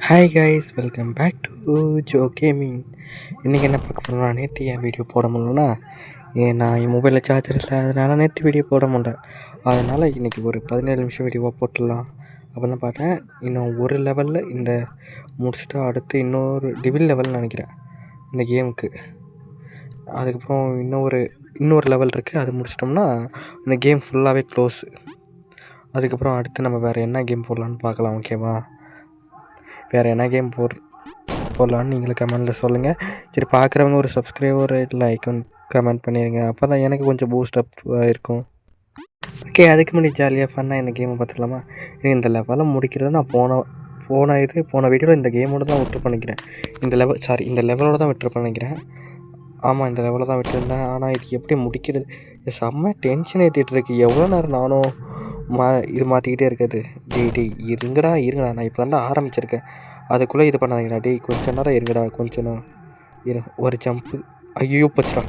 Hi guys, welcome back to Jo gaming. இன்றைக்கி என்ன பார்க்க போகிறோம்னா, நேற்று என் வீடியோ போட முடியலன்னா நான் என் மொபைலில் சார்ஜர் இல்லை, அதனால் நேற்று வீடியோ போட முடியல. அதனால் இன்றைக்கி ஒரு 17 நிமிஷம் வீடியோவாக போட்டுடலாம் அப்படின்னு பார்த்தேன். இன்னும் ஒரு லெவலில் இந்த முடிச்சுட்டு அடுத்து இன்னொரு டிவில் லெவல்னு நினைக்கிறேன் இந்த கேமுக்கு. அதுக்கப்புறம் இன்னொரு லெவல் இருக்குது, அது முடிச்சிட்டோம்னா இந்த கேம் ஃபுல்லாகவே க்ளோஸு. அதுக்கப்புறம் அடுத்து நம்ம வேறு என்ன கேம் போடலான்னு பார்க்கலாம். ஓகேவா? வேறு என்ன கேம் போடலான்னு நீங்களும் கமெண்டில் சொல்லுங்கள். சரி, பார்க்குறவங்க ஒரு சப்ஸ்கிரைபர் லைக் கமெண்ட் பண்ணிடுங்க, அப்போ தான் எனக்கு கொஞ்சம் பூஸ்ட் அப் இருக்கும். ஓகே, அதுக்கு முன்னாடி ஜாலியாக ஃபன்னாக இந்த கேமை பார்த்துக்கலாமா? இந்த லெவலை முடிக்கிறது நான் போன வீடியோவில் இந்த கேமோடு தான் விட்டு பண்ணிக்கிறேன். இந்த லெவலோடு தான் விட்டு பண்ணிக்கிறேன். ஆமாம், இந்த லெவலில் தான் விட்டுருந்தேன். ஆனால் இது எப்படி முடிக்கிறது? செம்ம டென்ஷன் ஏற்றிட்டு இருக்கு. எவ்வளோ நேரம் நானும் இது மாற்றிக்கிட்டே இருக்காது. டேய் இருங்கடா, நான் இப்போ தான் ஆரம்பிச்சிருக்கேன், அதுக்குள்ளே இது பண்ணாதீங்கடா. கொஞ்சம் நேரம் இருங்கடா, கொஞ்சம் நேரம் ஒரு ஜம்ப்பு. ஐயோ போச்சுடா,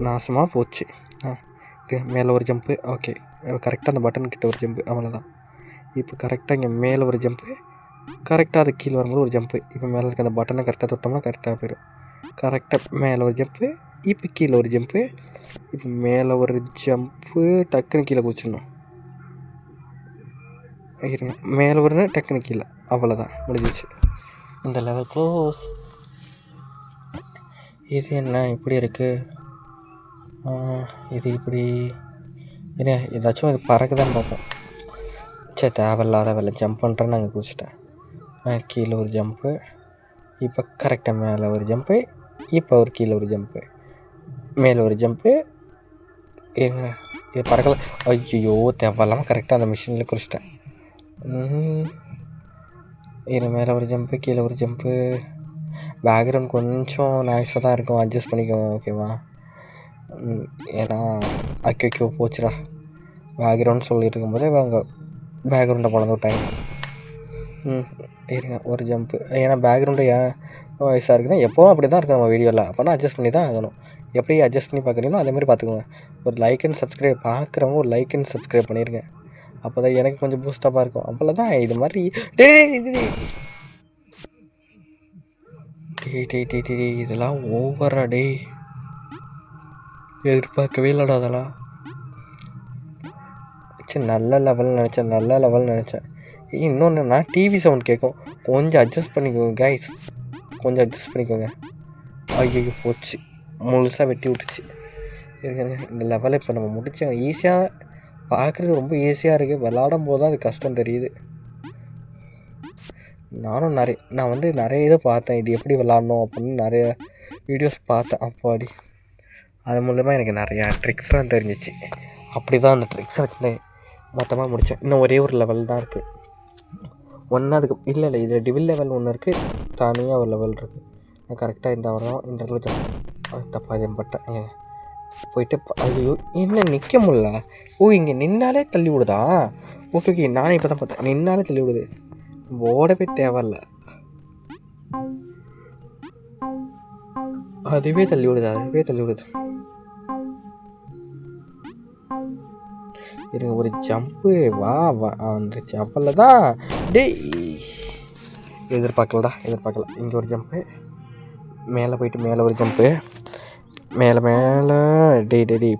நாசமாக போச்சு. மேலே ஒரு ஜம்ப்பு. ஓகே, கரெக்டாக அந்த பட்டன் கிட்ட ஒரு ஜம்ப்பு, அவ்வளோதான். இப்போ கரெக்டாக இங்கே மேலே ஒரு ஜம்ப்பு, கரெக்டாக அது கீழே வரும்போது ஒரு ஜம்ப்பு. இப்போ மேலே இருக்க அந்த பட்டனை கரெக்டாக தொட்டோம்னா கரெக்டாக போயிடும். கரெக்டாக மேலே ஒரு ஜம்ப்பு, இப்போ கீழே ஒரு ஜம்ப்பு, இப்போ மேலே ஒரு ஜம்ப்பு, டக்குன்னு கீழே குதிச்சிடணும். இருங்க, மேலே ஒரு டக்குன்னு கீழே, அவ்வளோதான், முடிஞ்சிச்சு. இந்த லெவல் க்ளோஸ். இது என்ன இப்படி இருக்குது? இது இப்படி என்ன, ஏதாச்சும் இது பறக்குதான்னு பார்ப்போம். சரி, தேவையில்லாத வேலை. ஜம்ப் பண்ணுறேன்னு நாங்கள் குதிச்சிட்டேன். கீழே ஒரு ஜம்ப்பு, இப்போ கரெக்டாக மேலே ஒரு ஜம்ப்பு, இப்போ ஒரு கீழே ஒரு ஜம்ப்பு, மேலே ஒரு ஜம்ப்பு. இது பறக்கலை. ஐயோ, தேவையில்லாமல் கரெக்டாக அந்த மிஷினில் குதிச்சிட்டேன். இது மேலே ஒரு ஜம்ப்பு, கீழே ஒரு ஜம்ப்பு. பேக்ரவுண்ட் கொஞ்சம் நாய்ஸாக தான் இருக்கும், அட்ஜஸ்ட் பண்ணிக்கோங்க. ஓகேவா? ஏன்னா அக்கோ போச்சுடா. பேக்ரவுண்ட் சொல்லிட்டு இருக்கும்போதே பேக்ரவுண்டை பழந்து விட்டாங்க. இருங்க, ஒரு ஜம்ப்பு. ஏன்னா பேக்ரவுண்டு ஏன் வயசாக இருக்குன்னா எப்போவும் அப்படி தான் இருக்கும் நம்ம வீடியோவில். அப்போனா அட்ஜஸ்ட் பண்ணி தான் ஆகணும். எப்படி அட்ஜஸ்ட் பண்ணி பார்க்குறீங்களோ அதேமாதிரி பார்த்துக்கோங்க. ஒரு லைக் அண்ட் சப்ஸ்கிரைப், பார்க்குறவங்க ஒரு லைக் அண்ட் சப்ஸ்கிரைப் பண்ணிடுங்க. அப்போ தான் எனக்கு கொஞ்சம் பூஸ்டப்பாக இருக்கும். அப்போல தான் இது மாதிரி இதெல்லாம் ஓவரா எதிர்பார்க்கவே இல்லைடா அதெல்லாம். சரி, நல்ல லெவல்னு நினச்சேன். இன்னொன்று, நான் டிவி சவுண்ட் கேட்கும், கொஞ்சம் அட்ஜஸ்ட் பண்ணிக்கோங்க கைஸ், கொஞ்சம் அட்ஜஸ்ட் பண்ணிக்கோங்க. ஐயோ போச்சு, முழுசாக வெட்டி விட்டுச்சு. இந்த லெவலை இப்போ நம்ம முடித்தோம். ஈஸியாக பார்க்குறது ரொம்ப ஈஸியாக இருக்குது, விளாடும் போது தான் அது கஷ்டம் தெரியுது. நான் நிறைய இதை பார்த்தேன், இது எப்படி விளாட்ணும் அப்படின்னு நிறைய வீடியோஸ் பார்த்தேன். அப்பாடி, அது மூலமாக எனக்கு நிறையா ட்ரிக்ஸ்லாம் தெரிஞ்சிச்சு. அப்படி தான் அந்த ட்ரிக்ஸை வச்சு மொத்தமாக முடித்தேன். இன்னும் ஒரே ஒரு லெவல் தான் இருக்குது. அதுக்கு இல்லை இது டிவில் லெவல் ஒன்று இருக்குது, தனியாக ஒரு லெவல் இருக்குது. நான் கரெக்டாக இந்த இடத்துல தப்பாக ஜம்பட்டேன். போயிட்டு ஐயோ, என்ன நிற்க முடியல. இங்கே நின்னாலே தள்ளி விடுதா? ஓகே, நானே இப்போ தான் பார்த்தேன், நின்னாலே தள்ளி விடுது. ஓடவே தேவையில்ல, அதுவே தள்ளி விடுது. இருங்க, ஒரு ஜம்ப்பு. வா அந்த ஜம்பில் தான் எதிர்பார்க்கல. இங்கே ஒரு ஜம்ப்பு, மேலே போயிட்டு மேலே ஒரு ஜம்ப்பு, மேலே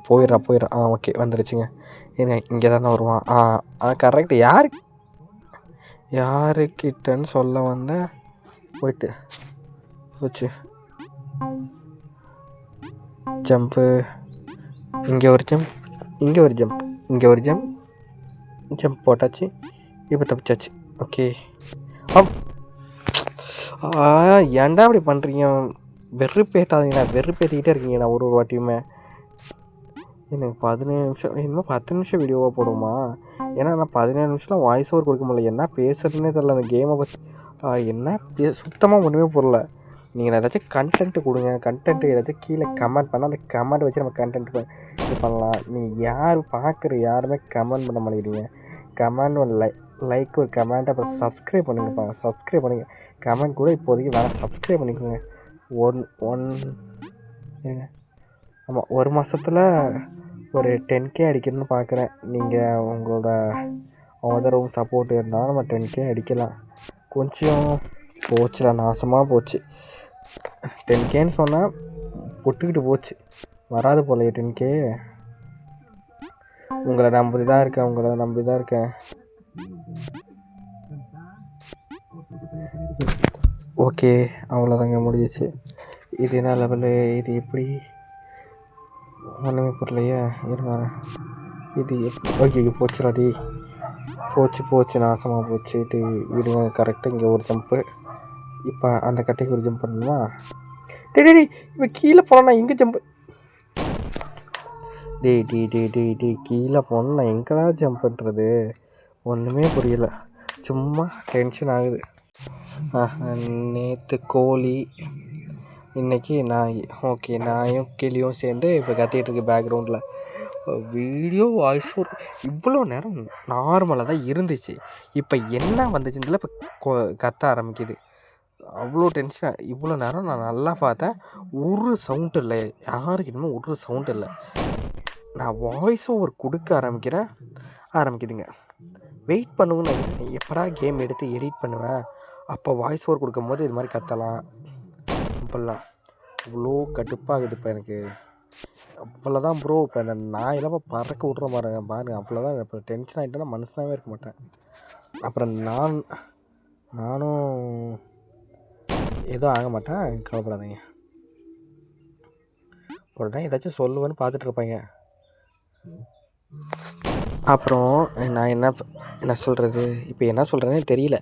போயிடுறான். ஓகே, வந்துடுச்சுங்க. இருங்க, இங்கே தானே வருவான். கரெக்டு. யாருக்கிட்டன்னு சொல்ல வந்தேன், போயிட்டு போச்சு. ஜம்ப்பு, இங்கே ஒரு ஜம்ப் போட்டாச்சு. இப்போ தப்பிச்சாச்சு. ஓகே, ஏன்டா அப்படி பண்ணுறீங்க? வெறுப்பேற்றிக்கிட்டே இருக்கீங்க நான் ஒரு வாட்டியுமே. எனக்கு 17 நிமிஷம், இன்னும் 10 நிமிஷம் வீடியோவாக போடுமா? ஏன்னா நான் 17 நிமிஷம்லாம் வாய்ஸ் ஓவர் கொடுக்க முடியல. என்ன பேசுறதுன்னே தெரில அந்த கேமை பற்றி. சுத்தமாக ஒன்றுமே போடல. நீங்கள் ஏதாச்சும் கண்டென்ட்டு கொடுங்க, கண்டென்ட்டு ஏதாச்சும் கீழே கமெண்ட் பண்ணால் அந்த கமெண்ட் வச்சு நம்ம கண்டென்ட் இது பண்ணலாம். நீங்கள் யாருமே கமெண்ட் பண்ண மாட்டேங்கிறீங்க. கமெண்ட் ஒரு லைக் ஒரு கமெண்ட், அப்புறம் சப்ஸ்கிரைப் பண்ணுங்கள். கமெண்ட் கூட இப்போதைக்கு வேணாம், சப்ஸ்கிரைப் பண்ணிக்கோங்க. ஆமாம், ஒரு மாதத்தில் ஒரு 10K அடிக்கணும்னு பார்க்குறேன். நீங்கள் உங்களோட ஆதரவும் சப்போர்ட் இருந்தால் நம்ம 10K அடிக்கலாம். கொஞ்சம் போச்சுடா, நாசமாக போச்சு. 10Kன்னு சொன்னால் பொட்டுக்கிட்டு போச்சு. வராது போலையே 10K. உங்களை நம்பி தான் இருக்கேன். ஓகே, அவ்வளோதாங்க, முடிஞ்சிச்சு. இது என்ன லெவலு? இது எப்படி? ஒன்றுமே புரியலையே. இருங்க, இது ஓகே போச்சுடாடி. போச்சு, நாசமாக போச்சு. இது விடுங்க. கரெக்டாக இங்கே ஒரு ஜம்ப்பு. இப்போ அந்த கட்டைக்கு ஒரு ஜம்ப் பண்ணணுமா? டேய் இப்போ கீழே போனால் நான் எங்கே ஜம்ப்? டேய் கீழே போனால் நான் எங்கடா ஜம்ப் பண்ணுறது? ஒன்றுமே புரியலை. சும்மா டென்ஷன் ஆகுது. நேற்று கோழி, இன்றைக்கி நாய். ஓகே, நாயும் கிளியும் சேர்ந்து இப்போ கத்திகிட்டு இருக்கு பேக்ரவுண்டில். வீடியோ வாய்ஸ் இவ்வளோ நேரம் நார்மலாக தான் இருந்துச்சு. இப்போ என்ன வந்துச்சுன்னு இப்போ கத்த ஆரம்பிக்குது. அவ்வளோ டென்ஷன். இவ்வளோ நேரம் நான் நல்லா பார்த்தேன், ஒரு சவுண்டு இல்லை, யாருக்கிட்டமே ஒரு சவுண்டு இல்லை. நான் வாய்ஸ் ஓவர் கொடுக்க ஆரம்பிக்குதுங்க. வெயிட் பண்ணுங்கன்னு எப்படா கேம் எடுத்து எடிட் பண்ணுவேன், அப்போ வாய்ஸ் ஓவர் கொடுக்கும்போது இது மாதிரி கத்தலாம். இப்போல்லாம் இவ்வளோ கடுப்பாகுது இப்போ எனக்கு. அவ்வளோதான் ப்ரோ. இப்போ இந்த நாயெல்லாம் பறக்க விட்ற பாருங்க. அவ்வளோதான். இப்போ டென்ஷன் ஆகிட்டேன்னா மனுஷனாகவே இருக்க மாட்டேன். அப்புறம் நானும் எதுவும் ஆக மாட்டேன், கவலைப்படாதீங்க. உடனே ஏதாச்சும் சொல்லுவேன்னு பார்த்துட்டு இருப்பாங்க. அப்புறம் நான் என்ன சொல்கிறது, இப்போ என்ன சொல்கிறேன்னே தெரியல.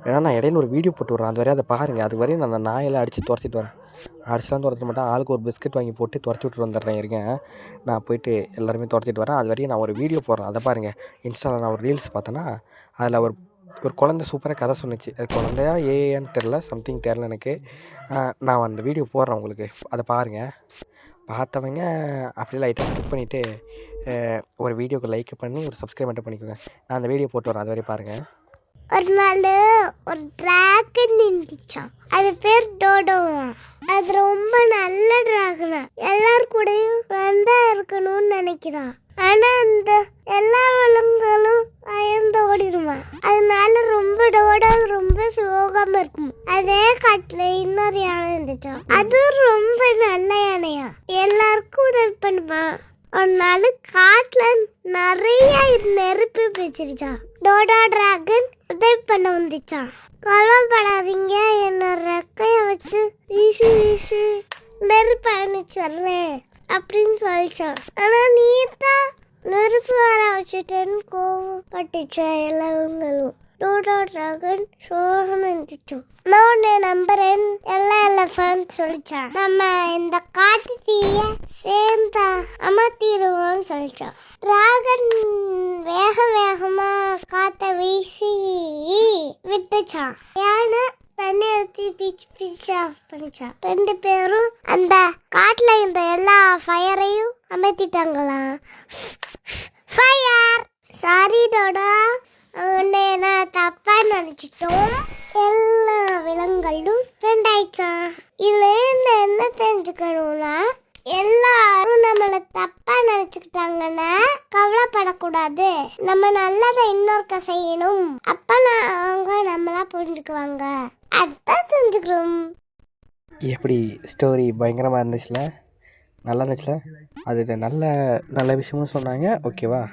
ஏன்னா நான் இடையில ஒரு வீடியோ போட்டு விட்றேன், அது வரையும் அதை பாருங்கள். அது வரையும் நான் அந்த நாயெல்லாம் அடித்து துரத்திட்டு வரேன். அடிச்சுலாம் துரத்த மாட்டேன், ஆளுக்கு ஒரு பிஸ்கட் வாங்கி போட்டு துரத்தி விட்டுட்டு வந்துடுறேன். இருக்கேன், நான் போயிட்டு எல்லாருமே துரத்திட்டு வரேன். அது வரையும் நான் ஒரு வீடியோ போடுறேன், அதை பாருங்கள். இன்ஸ்டாவில் நான் ஒரு ரீல்ஸ் பார்த்தேன்னா அதில் ஒரு குழந்தை சூப்பராக கதை சொன்னிச்சு. அது குழந்தையா ஏன்னு தெரில, சம்திங் தெரில எனக்கு. நான் அந்த வீடியோ போடுறேன் உங்களுக்கு, அதை பாருங்கள். பார்த்தவங்க அப்படியே லைட்டாக ஸ்கிப் பண்ணிவிட்டு ஒரு வீடியோக்கு லைக் பண்ணி ஒரு சப்ஸ்கிரைப் மட்டும் பண்ணிக்கோங்க. நான் அந்த வீடியோ போட்டு வரேன், அது வரையும் பாருங்கள். ஒரு நாள் ஒரு டிராகன் நின்றுச்சான். அது பேர் டோடோவா. அது ரொம்ப நல்ல டிராகனா, எல்லார் கூடயும் ஃப்ரெண்டா இருக்கணும்னு நினைக்கிறான். ஆனா அந்த எல்லா விலங்குகளும் பயந்து ஓடிடுமா. அதனால டோடோ ரொம்ப சோகமா இருக்கும். அதே காட்டுல இன்னொரு யானை இருந்துச்சான். அது ரொம்ப நல்ல யானையா, எல்லாருக்கும் உதவி பண்ணுமா. ஒரு நாள் காட்டுல நிறைய நெருப்பு பிடிச்சிருச்சான். டோடோ டிராகன் உதவி பண்ண வந்துச்சான். கவலைப்படாதீங்க, என்ன ரெக்கைய வச்சு வீசி நெருப்பு அனுப்பிச்சிடுறேன் அப்படின்னு சொல்லிச்சான். ஆனா நீ தான் நெருப்பு வர வச்சுட்டேன்னு கோவப்பட்டுச்சான் எல்லாங்களும். டோடோ டிராகன் சோகம் இருந்துச்சோம். நான் உன்னை நம்புறேன் எல்லா எலஃபண்ட் சொல்லிச்சான். நம்ம இந்த காட்டு தீய சேர்ந்தா அமர்த்திடுவோம்னு சொல்லிச்சான். டிராகன் வேகமா காத்த வீசி விட்டுச்சான். யானை தண்ணி எடுத்து பீச் ஆஃப் பண்ணிச்சான். 2 பேரும் அந்த காட்டுல இந்த எல்லா ஃபயரையும் அமர்த்திட்டாங்களாம். ஃபயர்! சாரி டோடா, உன்னை நான் தப்பா நினைச்சிட்டோம். எல்லா விலங்குகளும் ரெண்டாயிடுச்சான். இதுல இருந்து என்ன தெரிஞ்சுக்கணும்னா, எல்லாரும் நம்மள தப்பா நினைச்சுக்கிட்டாங்கன்னா கவலைப்படக்கூடாது. நம்ம நல்லதை இன்னொருக்க செய்யணும். அப்ப அவங்க நம்மளா புரிஞ்சுக்குவாங்க. அதுதான் தெரிஞ்சுக்கிறோம். எப்படி ஸ்டோரி பயங்கரமாக இருந்துச்சுல, நல்லா இருந்துச்சுல. அது நல்ல விஷயமும் சொன்னாங்க. ஓகேவா,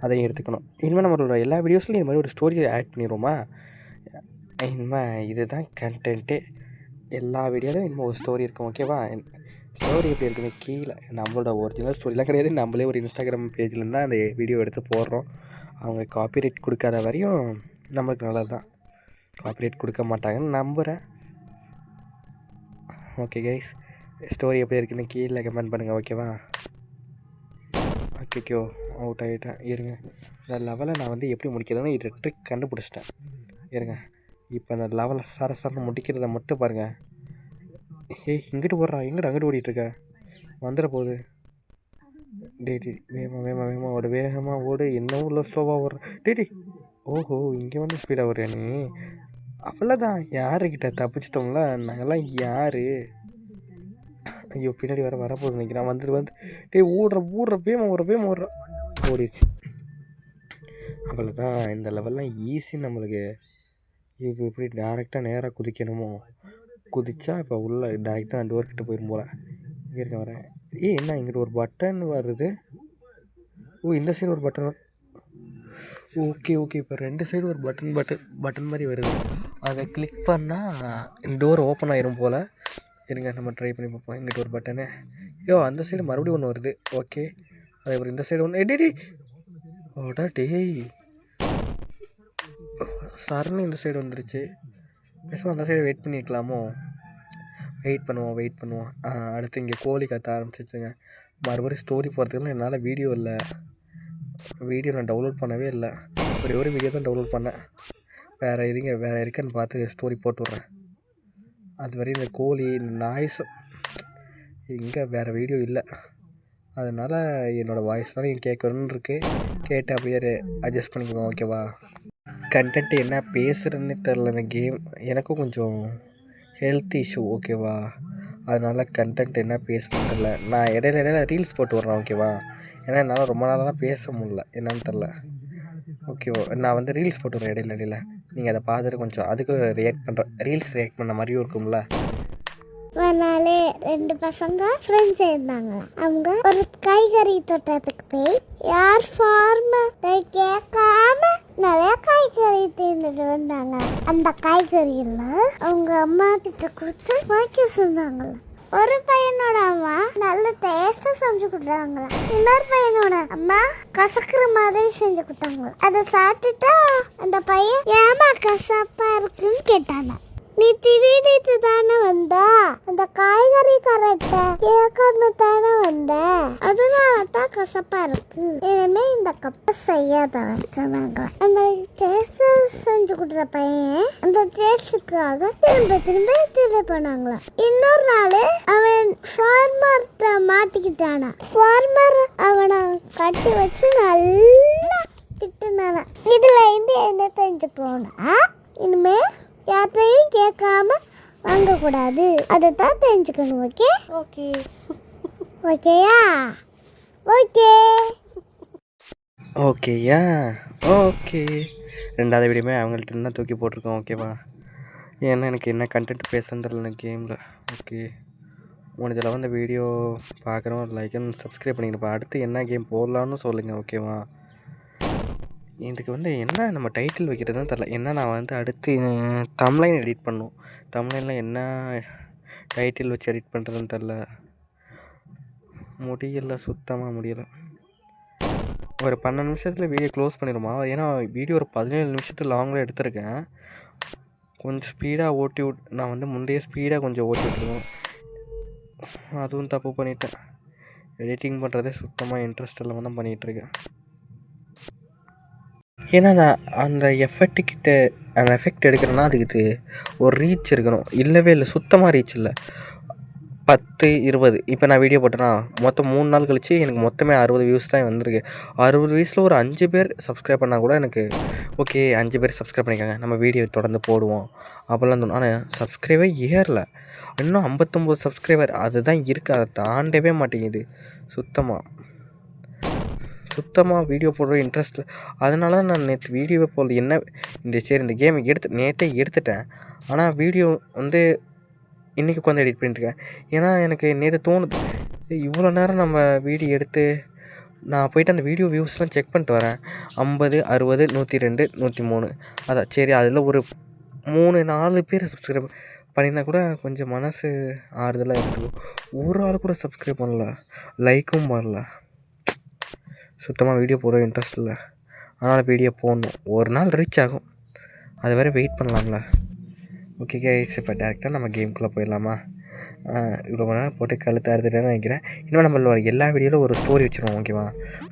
அதையும் எடுத்துக்கணும். இனிமேல் நம்மளோட எல்லா வீடியோஸ்லையும் இது மாதிரி ஒரு ஸ்டோரியை ஆட் பண்ணிடுவோமா. இனிமேல் இதுதான் கண்டென்ட்டு. எல்லா வீடியோலையும் இனிமேல் ஒரு ஸ்டோரி இருக்கும். ஓகேவா, ஸ்டோரி எப்படி இருக்குன்னு கீழே நம்மளோட ஒரிஜினல் ஸ்டோரிலாம் கிடையாது. நம்மளே ஒரு இன்ஸ்டாகிராம் பேஜ்லேருந்து தான் அந்த வீடியோ எடுத்து போடுறோம். அவங்க காப்பிரைட் கொடுக்காத வரையும் நம்மளுக்கு நல்லது தான். காப்பிரைட் கொடுக்க மாட்டாங்கன்னு நம்புகிறேன். ஓகே கைஸ், ஸ்டோரி எப்படி இருக்குன்னு கீழே கமெண்ட் பண்ணுங்கள். ஓகேவா. ஓகேக்கோ, அவுட் ஆகிட்டேன். இருங்க, இந்த லெவலை நான் எப்படி முடிக்கிறதுன்னு இது ட்ரிக் கண்டுபிடிச்சிட்டேன். இருங்க, இப்போ அந்த லெவலை சரசரன்னு முடிக்கிறத மட்டும் பாருங்கள். இங்கிட்டு போடுறா, அங்கிட்டு ஓடிட்டுருக்க, வந்துட போகுது. வேகமாக ஓடு. என்ன உள்ள ஸ்லோவாக ஓடுற? டேடி, ஓஹோ, இங்கே வந்து ஸ்பீடாக ஓடுறியா நீ? அவ்வளோதான், யாருக்கிட்ட தப்பிச்சிட்டோங்களா நாங்கள்லாம்? யார்? ஐயோ, பின்னாடி வரப்போகுது நினைக்கிறேன். வந்து ஓடுற வேகமாக ஓடுற. ஓடிடுச்சு. அவ்வளோதான், இந்த லெவல்லாம் ஈஸி நம்மளுக்கு. இது இப்படி டேரெக்டாக நேராக குதிக்கணுமோ? குதிச்சா இப்போ உள்ள டேரெக்டாக நான் டோர் கிட்ட போயிடும் போல். இருக்க வரேன். என்ன இங்கிட்டு ஒரு பட்டன் வருது. இந்த சைடு ஒரு பட்டன். ஓகே இப்போ 2 சைடு ஒரு பட்டன் மாதிரி வருது. அதை கிளிக் பண்ணால் டோர் ஓப்பன் ஆயிரும் போல். இருங்க நம்ம ட்ரை பண்ணி பார்ப்போம். இங்கிட்ட ஒரு பட்டனு. அந்த சைடு மறுபடியும் ஒன்று வருது. ஓகே, அதே மாதிரி இந்த சைடு ஒன்று. டேய் ஓடா டேய், சரணு இந்த சைடு வந்துருச்சு. பேசுவோம், அந்த சைடு வெயிட் பண்ணியிருக்கலாமோ? வெயிட் பண்ணுவோம். அடுத்து இங்கே கோழி கத்த ஆரம்பிச்சிச்சுங்க. மறுபடியும் ஸ்டோரி போகிறதுக்குலாம் என்னால் வீடியோ நான் டவுன்லோட் பண்ணவே இல்லை. ஒரு வீடியோ தான் டவுன்லோட் பண்ணேன். வேறு இருக்குன்னு பார்த்து ஸ்டோரி போட்டு விட்றேன். அது வரையும் இந்த கோழி நாய்ஸ் இங்கே வேறு வீடியோ இல்லை. அதனால் என்னோடய வாய்ஸ் தான் நீங்கள் கேட்கணுன்னு இருக்குது. கேட்டு அப்படியே அட்ஜஸ்ட் பண்ணிக்கோங்க, ஓகேவா? கண்டென்ட் என்ன பேசுகிறேன்னு தெரில. இந்த கேம் எனக்கும் கொஞ்சம் ஹெல்த் இஷ்யூ, ஓகேவா? அதனால் கண்டென்ட் என்ன பேசுகிறேன்னு தெரில. நான் இடையில ரீல்ஸ் போட்டு விட்றேன், ஓகேவா? ஏன்னா என்னால் ரொம்ப நாளாக பேச முடியல, என்னன்னு தெரில. ஓகேவா, நான் ரீல்ஸ் போட்டு விட்றேன் இடையில. நீங்கள் அதை பார்த்துட்டு கொஞ்சம் அதுக்கு ரீல்ஸ் ரியாக்ட் பண்ண மாதிரியும் இருக்கும்ல. ஒரு நாள் 2 பசங்க ஃப்ரெண்ட்ஸ் இருந்தாங்க. அவங்க ஒரு காய்கறி தோட்டத்துக்கு போய் யார் ஃபார்மர் கேட்காம நிறைய காய்கறி தீர்ந்துட்டு வந்தாங்க. அந்த காய்கறியெல்லாம் அவங்க அம்மா கிட்ட கொடுத்து வாங்கி சொன்னாங்க. ஒரு பையனோட அம்மா நல்ல டேஸ்டா செஞ்சு கொடுத்தாங்க. இன்னொரு பையனோட அம்மா கசக்குற மாதிரி செஞ்சு கொடுத்தாங்க. அதை சாப்பிட்டுட்டா அந்த பையன் ஏமா கசப்பா இருக்குன்னு கேட்டாங்க. நீ திடீர்னு தானே வந்தா, அந்த காய்கறி கரெக்டா கேட்கணும் தானே வந்த, அதனால தான் கசப்பா இருக்கு. இனிமே இந்த கப்பை செய்யாத சொன்னாங்க. அந்த டேஸ்ட் செஞ்சு கொடுத்த பையன் அந்த டேஸ்டுக்காக திரும்ப பண்ணாங்களா. இன்னொரு நாள் அவன் ஃபார்மர்ட்ட மாட்டிக்கிட்டானா. ஃபார்மர் அவனை கட்டி வச்சு நல்லா திட்டுனானா. இதுல இருந்து என்ன தெரிஞ்சு போனா, இனிமே யார்த்தையும் கேட்காம வாங்கக்கூடாது. அதை தான் தெரிஞ்சுக்கணும். ஓகேயா? ஓகே. 2வது வீடியோமே அவங்கள்ட்ட இருந்தால் தூக்கி போட்டிருக்கோம், ஓகேவா? ஏன்னா எனக்கு என்ன கண்டென்ட் பேசுன்னு தெரியல கேமில். ஓகே, முடிஞ்சளவு அந்த வீடியோ பார்க்குறோம், லைக் அண்ட் சப்ஸ்கிரைப் பண்ணிக்கிறப்ப. அடுத்து என்ன கேம் போடலான்னு சொல்லுங்கள், ஓகேவா? இதுக்கு என்ன நம்ம டைட்டில் வைக்கிறதுன்னு தெரில. ஏன்னா நான் அடுத்து தம்ப்லைன் எடிட் பண்ணணும். தம்ப்லைனில் என்ன டைட்டில் வச்சு எடிட் பண்ணுறதுன்னு தெரில. சுத்தமாக முடியலை. ஒரு 12 நிமிஷத்தில் வீடியோ க்ளோஸ் பண்ணிடுமா? ஏன்னா வீடியோ ஒரு 17 நிமிஷத்துக்கு லாங்கில் எடுத்திருக்கேன். கொஞ்சம் ஸ்பீடாக நான் முந்தைய ஸ்பீடாக கொஞ்சம் ஓட்டி விட்டுருவேன். அதுவும் தப்பு பண்ணிட்டேன். எடிட்டிங் பண்ணுறதே சுத்தமாக இன்ட்ரெஸ்ட் இல்லாமல் தான் பண்ணிகிட்ருக்கேன். ஏன்னா நான் அந்த எஃபெக்ட் எடுக்கிறேன்னா அதுக்கு ஒரு ரீச் இருக்கணும். இல்லவே இல்லை, சுத்தமாக ரீச் இல்லை. 10, 20 இப்போ நான் வீடியோ போட்டேன்னா மொத்தம் 3 நாள் கழிச்சு எனக்கு மொத்தமே 60 வியூஸ் தான் வந்திருக்கு. 60 வியூஸில் ஒரு 5 பேர் சப்ஸ்கிரைப் பண்ணால் கூட எனக்கு ஓகே, 5 பேர் சப்ஸ்கிரைப் பண்ணிக்காங்க, நம்ம வீடியோ தொடர்ந்து போடுவோம் அப்படிலாம் தோணும். ஆனால் சப்ஸ்கிரைபே ஏறல. இன்னும் 59 சப்ஸ்கிரைபர் அதுதான் இருக்குது. அதை தாண்டவே மாட்டேங்குது. சுத்தமாக வீடியோ போடுற இன்ட்ரெஸ்ட்டில். அதனால தான் நான் நேற்று வீடியோவை போடல. இந்த கேமை நேற்றே எடுத்துட்டேன். ஆனால் வீடியோ இன்றைக்கி உட்காந்து எடிட் பண்ணிட்டுருக்கேன். ஏன்னா எனக்கு நேற்று தோணுது, இவ்வளோ நேரம் நம்ம வீடியோ எடுத்து நான் போய்ட்டு அந்த வீடியோ வியூஸ்லாம் செக் பண்ணிட்டு வரேன். 50, 60, 102, 103. அதான் சரி, அதில் ஒரு 3-4 பேர் சப்ஸ்கிரைப் பண்ணியிருந்தா கூட கொஞ்சம் மனசு ஆறுதலாக இருக்கும். ஒரு ஆள் கூட சப்ஸ்கிரைப் பண்ணல, லைக்கும் வரல. சுத்தமாக வீடியோ போட இன்ட்ரெஸ்ட் இல்லை. அதனால் வீடியோ போடணும். ஒரு நாள் ரீச் ஆகும், அது வரை வெயிட் பண்ணலாம்ல. ஓகே கைஸ், இப்போ டேரெக்டாக நம்ம கேமுக்குள்ளே போயிடலாமா? இவ்வளோ நேரம் போட்டு கழுத்து அறுத்துட்டேன்னு நினைக்கிறேன். இன்னும் நம்ம எல்லா வீடியோவில் ஒரு ஸ்டோரி வச்சுருவோம், ஓகேவா?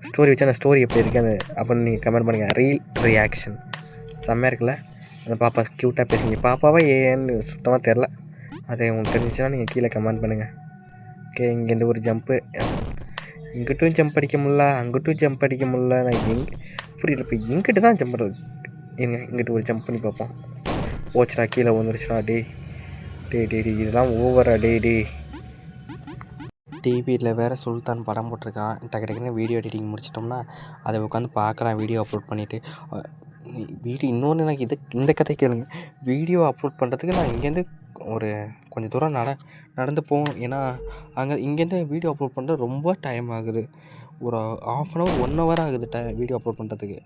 ஸ்டோரி வச்சு அந்த ஸ்டோரி எப்படி இருக்குது அது அப்படின்னு நீங்கள் கமெண்ட் பண்ணுங்கள். ரியாக்ஷன் செம்மையாக இருக்குல்ல? அந்த பாப்பா க்யூட்டாக பேசுங்க. பாப்பாவா ஏன்னு சுத்தமாக தெரில. அதை உங்களுக்கு தெரிஞ்சுன்னா நீங்கள் கீழே கமெண்ட் பண்ணுங்கள். ஓகே, இங்கேருந்து ஒரு ஜம்ப்பு. இங்கிட்டும் ஜம்ப் அடிக்க முடில, அங்கிட்டும் ஜம்ப் அடிக்க முடில. நான் புரியல, இப்போ இங்கிட்டு தான் ஜம்ப் பண்ணுறது. இங்கிட்டு ஒரு ஜம்ப் பண்ணி பார்ப்போம். போச்சுடா, கீழே வந்துருச்சுடா. டே இதெல்லாம் ஓவரா? டிவியில் வேறு சுல்தான் படம் போட்டிருக்கான். டக்குன்னு வீடியோ எடிட்டிங் முடிச்சிட்டோம்னா அதை உட்காந்து பார்க்கலாம். வீடியோ அப்லோட் பண்ணிவிட்டு வீடியோ இன்னொன்று எனக்கு இந்த கதை கேளுங்க. வீடியோ அப்லோட் பண்ணுறதுக்கு நான் இங்கேருந்து ஒரு கொஞ்சம் தூரம் நடந்து போகணும். ஏன்னா இங்கேருந்து வீடியோ அப்லோட் பண்ணுறது ரொம்ப டைம் ஆகுது. ஒரு 1/2 1 ஹவர் ஆகுது வீடியோ அப்லோட் பண்ணுறதுக்கு.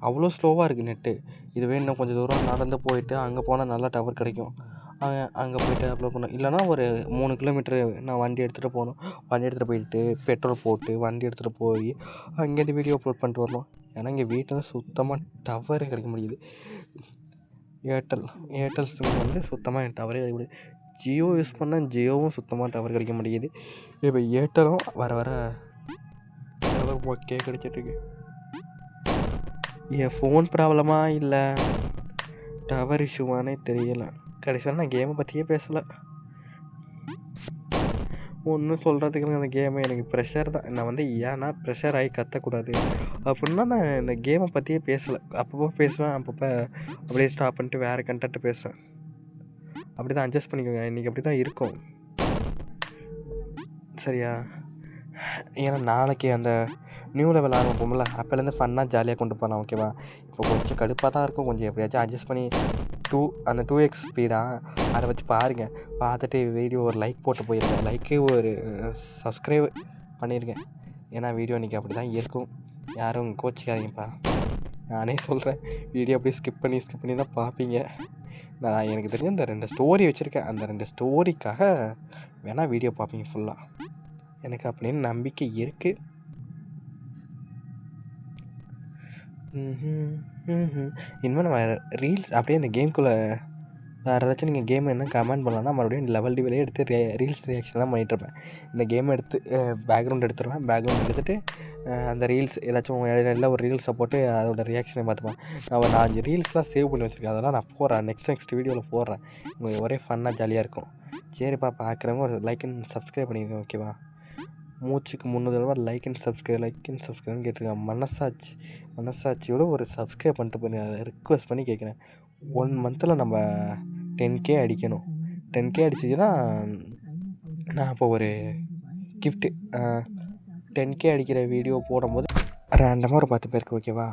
அவ்வளோ ஸ்லோவாக இருக்குது நெட்டு. இதுவே இன்னும் கொஞ்சம் தூரம் நடந்து போயிட்டு அங்கே போனால் நல்லா டவர் கிடைக்கும். அங்கே போய்ட்டு அப்லோட் பண்ணணும். இல்லைனா ஒரு 3 கிலோமீட்டரு நான் வண்டி எடுத்துகிட்டு போகணும். வண்டி எடுத்துகிட்டு போயிட்டு பெட்ரோல் போட்டு வண்டி எடுத்துகிட்டு போய் அங்கேருந்து வீடியோ அப்லோட் பண்ணிட்டு வரணும். ஏன்னா இங்கே வீட்டில் சுத்தமாக டவரே கிடைக்க முடியுது. ஏர்டெல் சிம் வந்து சுத்தமாக எனக்கு டவரே கிடைக்க முடியுது. ஜியோ யூஸ் பண்ணால் ஜியோவும் சுத்தமாக டவர் கிடைக்க மாட்டேங்குது. இப்போ ஏர்டெலும் வர டவர் ஓகே கிடைச்சிட்ருக்கு. என் ஃபோன் ப்ராப்ளமா இல்லை டவர் இஷ்யூவானே தெரியலை. கடைசியில் நான் கேமை பற்றியே பேசலை. ஒன்றும் சொல்கிறதுக்கு அந்த கேமை எனக்கு ப்ரெஷர் தான். நான் வந்து ஏன்னா ப்ரெஷர் ஆகி கத்தக்கூடாது அப்படின்னா நான் இந்த கேமை பற்றியே பேசலை. அப்பப்போ பேசுவேன், அப்பப்போ அப்படியே ஸ்டாப் பண்ணிட்டு வேறு கண்டென்ட்டு பேசுவேன். அப்படி தான் அட்ஜஸ்ட் பண்ணிக்கோங்க. இன்றைக்கி அப்படி தான் இருக்கும், சரியா? ஏன்னா நாளைக்கு அந்த நியூ லெவல் ஆரம்பிப்போம்ல, அப்போலேருந்து ஃபன்னாக ஜாலியாக கொண்டு போகலாம், ஓகேவா? இப்போ கொஞ்சம் கடுப்பாக தான் இருக்கும். கொஞ்சம் எப்படியாச்சும் அட்ஜஸ்ட் பண்ணி அந்த 2x ஸ்பீடாக அதை வச்சு பாருங்கள். பார்த்துட்டு வீடியோ ஒரு லைக் போட்டு போயிருங்க. லைக்கு ஒரு சப்ஸ்கிரைப் பண்ணியிருக்கேன். ஏன்னா வீடியோ இன்றைக்கி அப்படி தான் இருக்கும். யாரும் கோச்சிக்காதீங்கப்பா. நானே சொல்கிறேன், வீடியோ அப்படியே ஸ்கிப் பண்ணி தான் பார்ப்பீங்க. நான் எனக்கு தெரிஞ்ச இந்த 2 ஸ்டோரி வச்சுருக்கேன். அந்த 2 ஸ்டோரிக்காக வேணால் வீடியோ பார்ப்பீங்க ஃபுல்லாக. எனக்கு அப்படின்னு நம்பிக்கை இருக்குது. இனிமேல் நம்ம ரீல்ஸ் அப்படியே இந்த கேம்குள்ளே வேறு ஏதாச்சும் நீங்கள் கேம் என்ன கமெண்ட் பண்ணலான்னா மறுபடியும் லெவல் டிவிலே எடுத்து ரீல்ஸ் ரியாக்ஷன் தான் பண்ணிகிட்ருப்பேன். இந்த கேம் எடுத்து பேக்ரவுண்ட் எடுத்துருவேன். பேக்ரவுண்ட் எடுத்துகிட்டு அந்த ரீல்ஸ் ஏதாச்சும் இடையில ஒரு ரீல்ஸை போட்டு அதோட ரியாக்ஷனை பார்த்துப்பேன். நான் ஒரு 4 ரீல்ஸ்லாம் சேவ் பண்ணி வச்சுருக்கேன். அதெல்லாம் நான் போடுறேன். நெக்ஸ்ட் வீடியோவில் போடுறேன். உங்களுக்கு ஒரே ஃபன்னாக ஜாலியாக இருக்கும். சரிப்பா, பார்க்குறவங்க ஒரு லைக் அண்ட் சப்ஸ்கிரைப் பண்ணிடுங்க, ஓகேவா? மூச்சுக்கு 3 தடவை லைக் அண்ட் சப்ஸ்கிரைப்னு கேட்டிருக்கேன். மனசாட்சியோட ஒரு சப்ஸ்கிரைப் பண்ணிட்டு போய் ரிக்வெஸ்ட் பண்ணி கேட்குறேன். 1 மந்தில் நம்ம 10K அடிக்கணும். 10K அடிச்சிச்சுன்னா நான் அப்போ ஒரு கிஃப்ட்டு 10K அடிக்கிற வீடியோ போடும்போது ரேண்டமாக ஒரு 10 பேருக்கு, ஓகேவா?